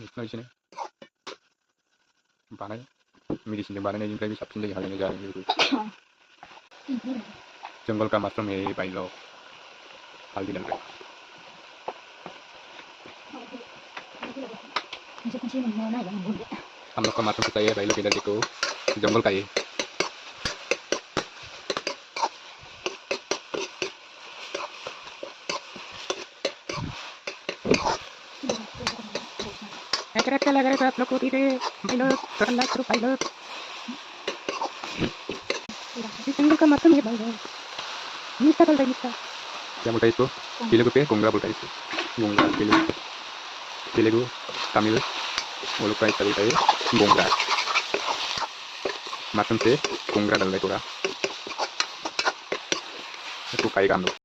इतना इसने बानाय मेडिसिन बानायनायनिफ्राय बे साबसिन जायो हाग्रानि जानायनिख्रुइ जंगल का मशरूम है भाई लोग हल्दी डाल रहे हम लोग का मशरूम चाहिए भाई लोग इधर देखो जंगल का ये अच्छा लग रहा है आप लोग को भाई लोग थोड़ा लाइक करो भाई लोग जंगल का मशरूम है भाई लोग मीठा बोल रहा है मीठा क्या बोलता है इसको तेलुगु पे गोंगरा बोलता है इसको गोंगरा तेलुगु तमिल वो लोग का इसका बोलता है गोंगरा मशरूम से गोंगरा डाल रहा है थोड़ा इसको खाएगा हम लोग